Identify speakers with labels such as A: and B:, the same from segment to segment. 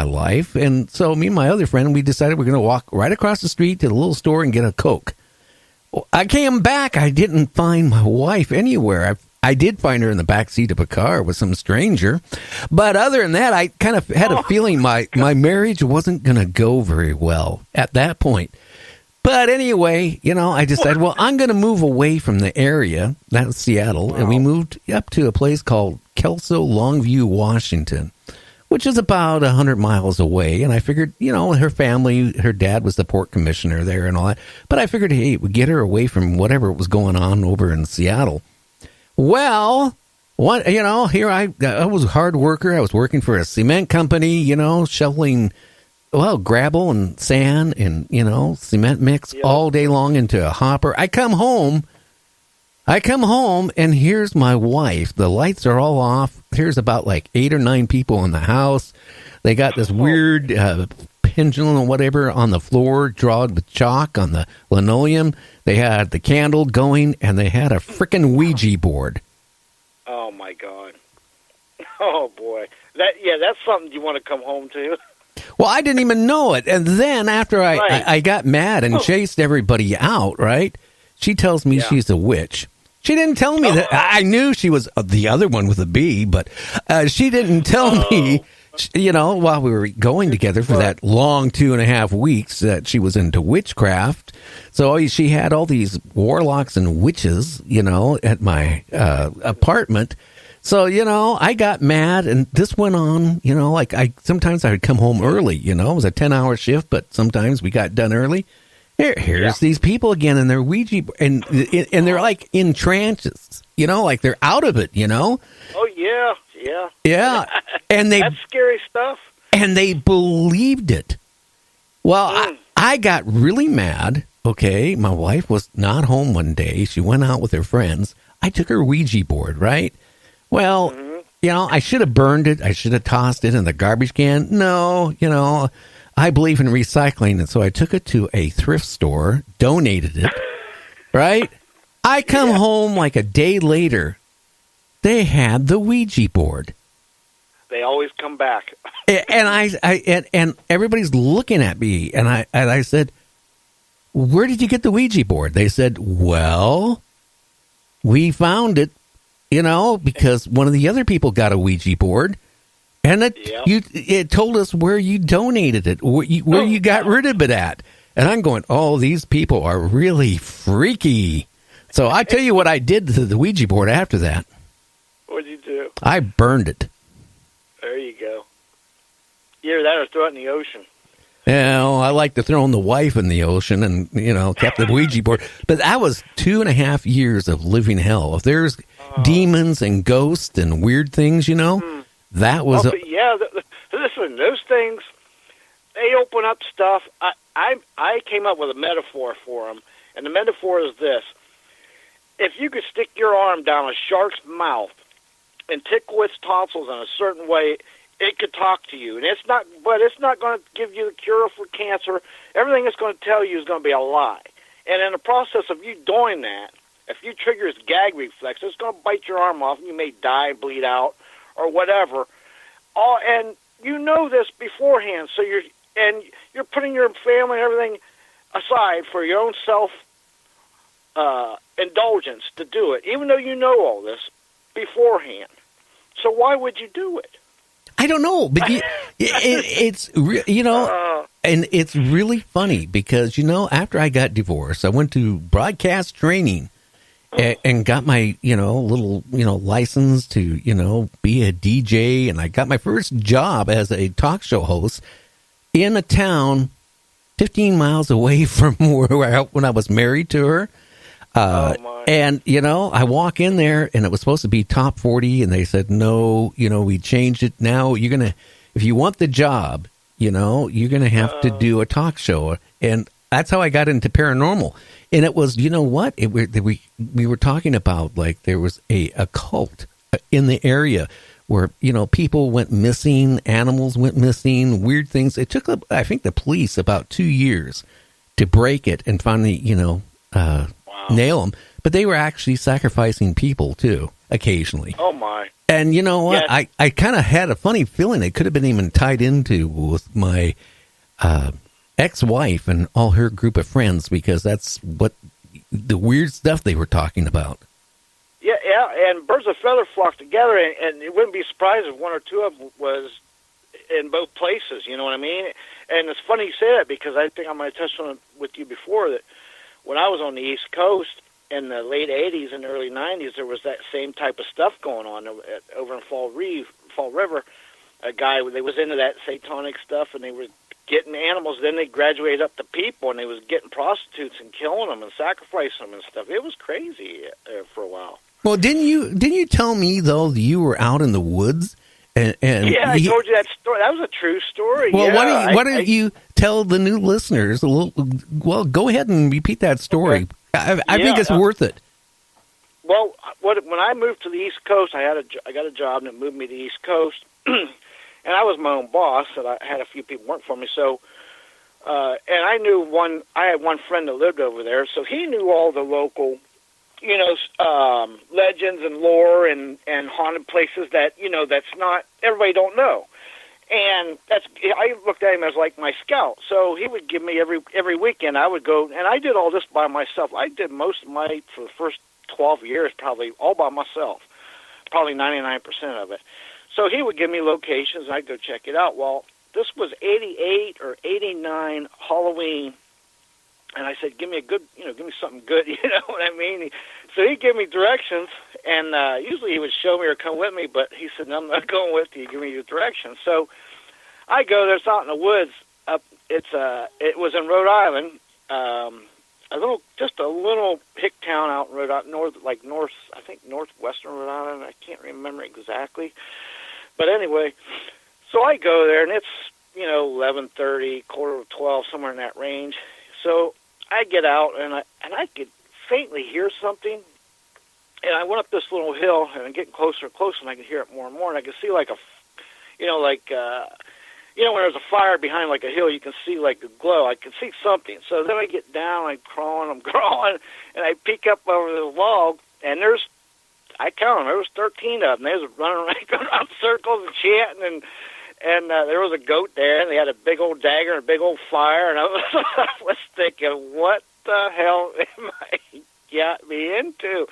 A: my life. And so me and my other friend, we decided we're going to walk right across the street to the little store and get a Coke. I came back. I didn't find my wife anywhere. I did find her in the back seat of a car with some stranger. But other than that, I kind of had a feeling my marriage wasn't going to go very well at that point. But anyway, I decided, well, I'm going to move away from the area. That was Seattle. Wow. And we moved up to a place called Kelso Longview, Washington, which is about 100 miles away. And I figured, her family, her dad was the port commissioner there and all that. But I figured, hey, we'd get her away from whatever was going on over in Seattle. Well, here I was a hard worker. I was working for a cement company, shoveling, gravel and sand and, cement mix all day long into a hopper. I come home and here's my wife. The lights are all off. There's about like 8 or 9 people in the house. They got this weird pendulum or whatever on the floor, drawn with chalk on the linoleum. They had the candle going, and they had a frickin' Ouija board.
B: Oh, my God. Oh, boy. That's something you want to come home to.
A: Well, I didn't even know it. And then after I got mad and chased everybody out, right, she tells me she's a witch. She didn't tell me that. I knew she was the other one with a B, but she didn't tell me, while we were going together for that long 2.5 weeks that she was into witchcraft. So she had all these warlocks and witches, at my apartment. So, I got mad, and this went on, sometimes I would come home early, it was a 10-hour shift, but sometimes we got done early. Here's these people again, and they're Ouija, and they're like in trances, like they're out of it, Oh,
B: yeah.
A: Yeah, and
B: that's scary stuff.
A: And they believed it. Well, I got really mad. Okay, my wife was not home one day. She went out with her friends. I took her Ouija board, right? Well, I should have burned it. I should have tossed it in the garbage can. No, I believe in recycling, and so I took it to a thrift store, donated it, right? I come home like a day later. They had the Ouija board.
B: They always come back.
A: And everybody's looking at me, and I said, "Where did you get the Ouija board?" They said, "Well, we found it, because one of the other people got a Ouija board, and it told us where you donated it, where you got rid of it at." And I'm going, "Oh, these people are really freaky." So I tell you what I did to the Ouija board after that.
B: What'd you do?
A: I burned it.
B: There you go. Either that or throw it in the ocean.
A: I like to throw in the wife in the ocean and, kept the Ouija board. But that was 2.5 years of living hell. If there's demons and ghosts and weird things, that was...
B: Listen, those things, they open up stuff. I came up with a metaphor for them, and the metaphor is this. If you could stick your arm down a shark's mouth and tickle its tonsils in a certain way, it could talk to you. And it's not going to give you the cure for cancer. Everything it's going to tell you is going to be a lie. And in the process of you doing that, if you trigger its gag reflex, it's going to bite your arm off, and you may die, bleed out, or whatever. And you know this beforehand, so you're putting your family and everything aside for your own indulgence to do it, even though you know all this beforehand. So why would you do it?
A: I don't know, but and it's really funny because, after I got divorced, I went to broadcast training and got my, little, license to, be a DJ. And I got my first job as a talk show host in a town 15 miles away from when I was married to her. And, I walk in there and it was supposed to be top 40 and they said, no, we changed it. Now you're going to, if you want the job, you're going to have to do a talk show. And that's how I got into paranormal. And it was, what? We were talking about, like, there was a cult in the area where, people went missing, animals went missing, weird things. It took, I think, the police about 2 years to break it and finally, nail them. But they were actually sacrificing people, too. occasionally.
B: Oh, my.
A: And you know what?
B: Yes.
A: I kind of had a funny feeling it could have been even tied into with my ex-wife and all her group of friends, because that's what the weird stuff they were talking about.
B: Yeah, and birds of feather flock together, and it wouldn't be surprised if one or two of them was in both places, you know what I mean? And it's funny you say that, because I think I might have touched on it with you before, that when I was on the East Coast in the late 80s and early 90s, there was that same type of stuff going on over in Fall River. A guy, they was into that satanic stuff, and they were getting animals. Then they graduated up to people, and they was getting prostitutes and killing them and sacrificing them and stuff. It was crazy for a while.
A: Well, didn't you tell me though that you were out in the woods? And
B: yeah, I told you that story. That was a true story.
A: Well,
B: yeah,
A: why don't you tell the new listeners a little? Well, go ahead and repeat that story. Okay. I think it's worth it.
B: Well, when I moved to the East Coast, I got a job that moved me to the East Coast, and I was my own boss, and I had a few people work for me. So, and I had one friend that lived over there, so he knew all the local, legends and lore and haunted places that, that's not, everybody don't know. And I looked at him as like my scout. So he would give me every weekend, I would go, and I did all this by myself. I did most of for the first 12 years, probably all by myself, probably 99% of it. So he would give me locations, and I'd go check it out. Well, this was 88 or 89 Halloween. And I said, give me something good, you know what I mean? So he gave me directions, and usually he would show me or come with me, but he said, no, I'm not going with you, give me your directions. So I go there, it's out in the woods. It was in Rhode Island, just a little hick town out in Rhode Island, northwestern Rhode Island, I can't remember exactly. But anyway, so I go there, and it's, 11:30, 11:45, somewhere in that range. So I get out, and I could faintly hear something, and I went up this little hill, and I'm getting closer and closer, and I could hear it more and more, and I could see when there's a fire behind like a hill, you can see like a glow. I could see something. So then I get down, I'm crawling, and I peek up over the log, and I count them, there was 13 of them. They was running around circles and chanting, and there was a goat there, and they had a big old dagger and a big old fire, and I was thinking, what the hell am I got me into?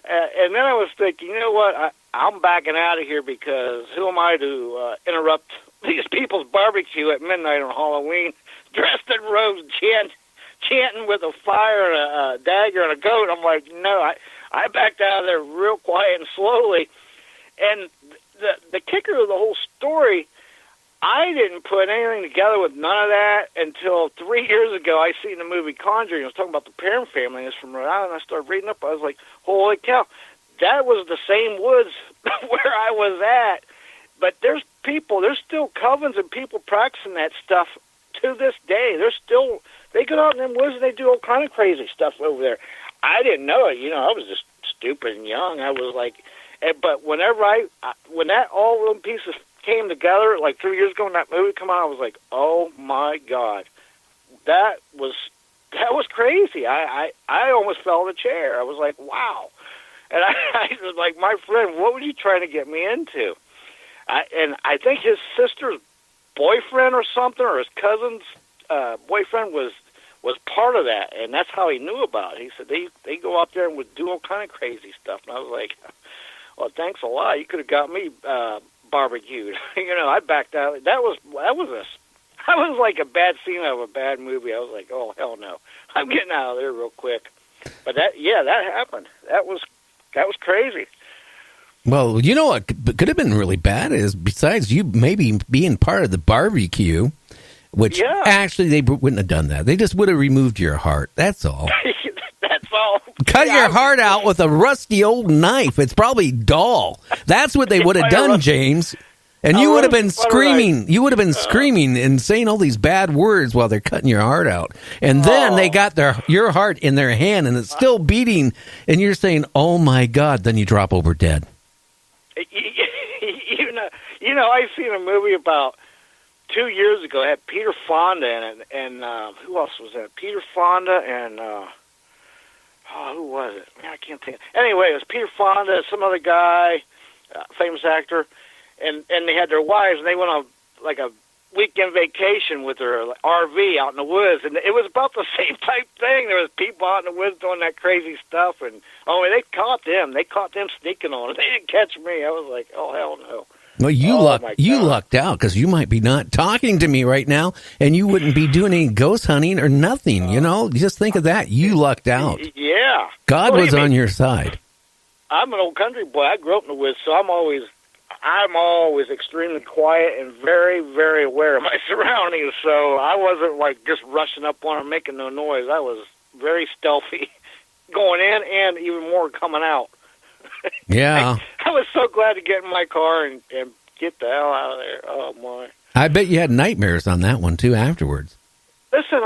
B: And then I was thinking, you know what, I'm backing out of here, because who am I to interrupt these people's barbecue at midnight on Halloween, dressed in robes, chanting with a fire and a dagger and a goat? I'm like, no, I backed out of there real quiet and slowly. And the kicker of the whole story, I didn't put anything together with none of that until 3 years ago. I seen the movie Conjuring. It was talking about the Perrin family. It's from Rhode Island. I started reading up. I was like, holy cow. That was the same woods where I was at. But there's still covens and people practicing that stuff to this day. They go out in them woods and they do all kind of crazy stuff over there. I didn't know it. I was just stupid and young. I was like, but whenever when all them pieces came together, like 3 years ago when that movie came out, I was like, oh my God, that was crazy. I almost fell in the chair. I was like, wow. And I was like, my friend, what were you trying to get me into? And I think his sister's boyfriend or something, or his cousin's boyfriend was part of that, and that's how he knew about it. He said they go out there and would do all kind of crazy stuff. And I was like, well, thanks a lot. You could have got me barbecued. I backed out. That was like a bad scene of a bad movie. I was like, oh hell no, I'm getting out of there real quick. But that happened. That was crazy.
A: Well, you know what could have been really bad is, besides you maybe being part of the barbecue, which actually they wouldn't have done that. They just would have removed your heart. That's all.
B: That's all.
A: Cut your heart out with a rusty old knife. It's probably dull. That's what they would have done, James. And you would have been screaming. You would have been screaming and saying all these bad words while they're cutting your heart out. And then they got your heart in their hand, and it's still beating. And you're saying, "Oh my God!" Then you drop over dead.
B: I seen a movie about 2 years ago. It had Peter Fonda in it, and who else was in it? Peter Fonda and Oh, who was it? Man, I can't think. Anyway, it was Peter Fonda, some other guy, famous actor, and they had their wives, and they went on like a weekend vacation with their RV out in the woods, and it was about the same type thing. There was people out in the woods doing that crazy stuff, and they caught them. They caught them sneaking on it. They didn't catch me. I was like, oh hell no.
A: Well, you lucked out, because you might be not talking to me right now, and you wouldn't be doing any ghost hunting or nothing. Just think of that. You lucked out.
B: Yeah,
A: God was on your side.
B: I'm an old country boy. I grew up in the woods, so I'm always extremely quiet and very, very aware of my surroundings. So I wasn't like just rushing up on them, making no noise. I was very stealthy going in and even more coming out.
A: Yeah.
B: I was so glad to get in my car and get the hell out of there. Oh, my.
A: I bet you had nightmares on that one, too, afterwards.
B: Listen,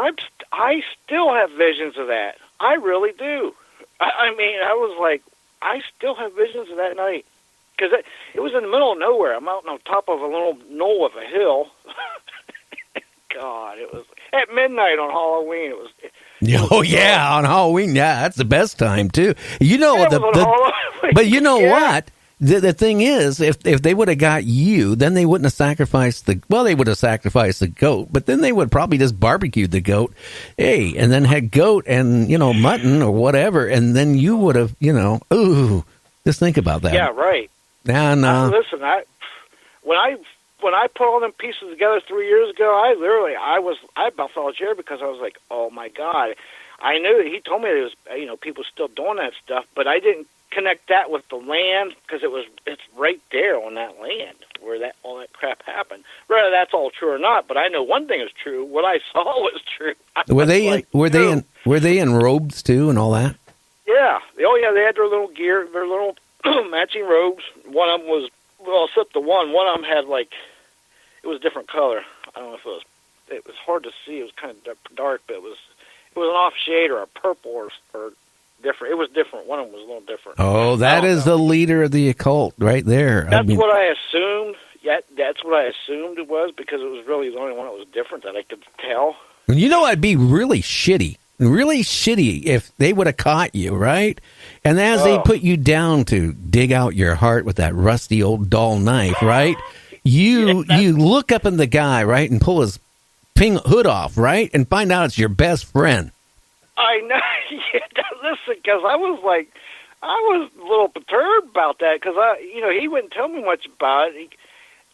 B: I still have visions of that. I really do. I mean, I was like, I still have visions of that night. Because it was in the middle of nowhere. I'm out on top of a little knoll of a hill. God, it was at midnight on Halloween.
A: On Halloween. Yeah, that's the best time, too. But you know what? The thing is, if they would have got you, then they wouldn't have sacrificed they would have sacrificed the goat, but then they would probably just barbecued the goat, and then had goat and, mutton or whatever, and then you would have, just think about that.
B: Yeah, right.
A: And
B: listen, when I put all them pieces together 3 years ago, I about fell out of chair because I was like, oh my God. I knew that he told me there was, people still doing that stuff, but I didn't connect that with the land because it's right there on that land where all that crap happened. Whether that's all true or not, but I know one thing is true. What I saw was true.
A: Were they in robes too and all that?
B: Yeah. Oh yeah, they had their little gear, their little matching robes. One of them was, except the one of them had it was a different color. I don't know if it was hard to see. It was kind of dark, but it was an off shade or a purple or different. It was different. One of them was a little different.
A: Oh, that is the leader of the occult right there.
B: That's what I assumed. Yeah, that's what I assumed it was because it was really the only one that was different that I could tell.
A: I'd be really shitty if they would have caught you, right? And as they put you down to dig out your heart with that rusty old dull knife, right? You look up in the guy, right, and pull his hood off, right, and find out it's your best friend. I know.
B: Listen, because I was a little perturbed about that because he wouldn't tell me much about it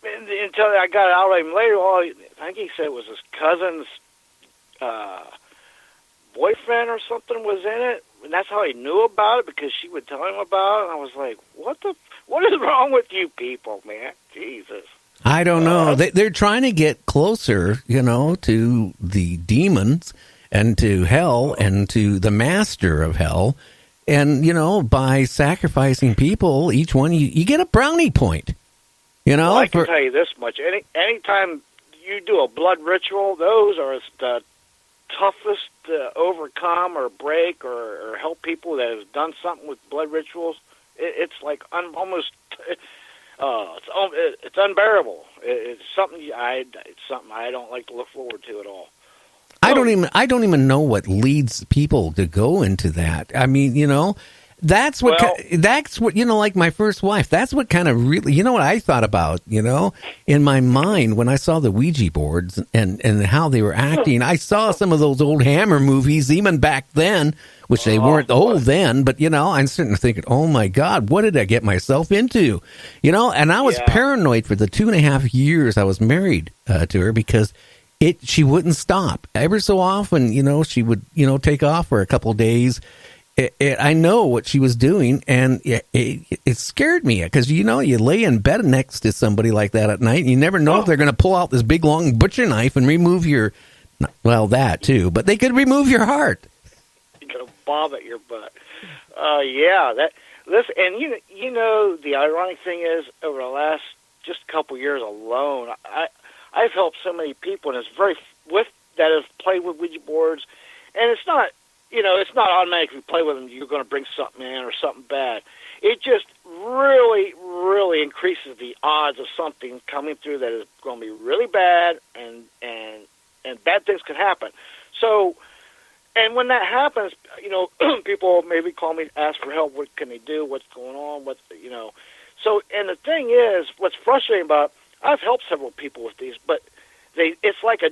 B: until I got out of him later. Well, I think he said it was his cousin's boyfriend or something was in it, and that's how he knew about it because she would tell him about it. And I was like, what is wrong with you people, man? Jesus.
A: I don't know. They're trying to get closer, to the demons and to hell and to the master of hell. And, by sacrificing people, each one, you get a brownie point.
B: Well, I can tell you this much. Anytime you do a blood ritual, those are the toughest to overcome or break or help people that have done something with blood rituals. It's like almost... it's unbearable. It's something I don't like to look forward to at all.
A: I don't even know what leads people to go into that. I mean, that's what like my first wife. That's what kind of really, what I thought about, in my mind when I saw the Ouija boards and how they were acting. I saw some of those old Hammer movies even back then, which they weren't old then, but I'm sitting there thinking, oh my God, what did I get myself into? And I was paranoid for the 2.5 years I was married to her because she wouldn't stop. Ever so often, she would, take off for a couple of days. I know what she was doing, and it scared me because, you lay in bed next to somebody like that at night, and you never know if they're going to pull out this big, long butcher knife and remove that too, but they could remove your heart.
B: You got a bomb at your butt. And the ironic thing is, over the last just couple years alone, I've helped so many people, and that have played with Ouija boards, and it's not, it's not automatic if you play with them, you're going to bring something in or something bad. It just really, really increases the odds of something coming through that is going to be really bad, and bad things can happen. So And when that happens, people maybe call me, ask for help. What can they do? What's going on? So, and the thing is, what's frustrating about, I've helped several people with these, but it's like a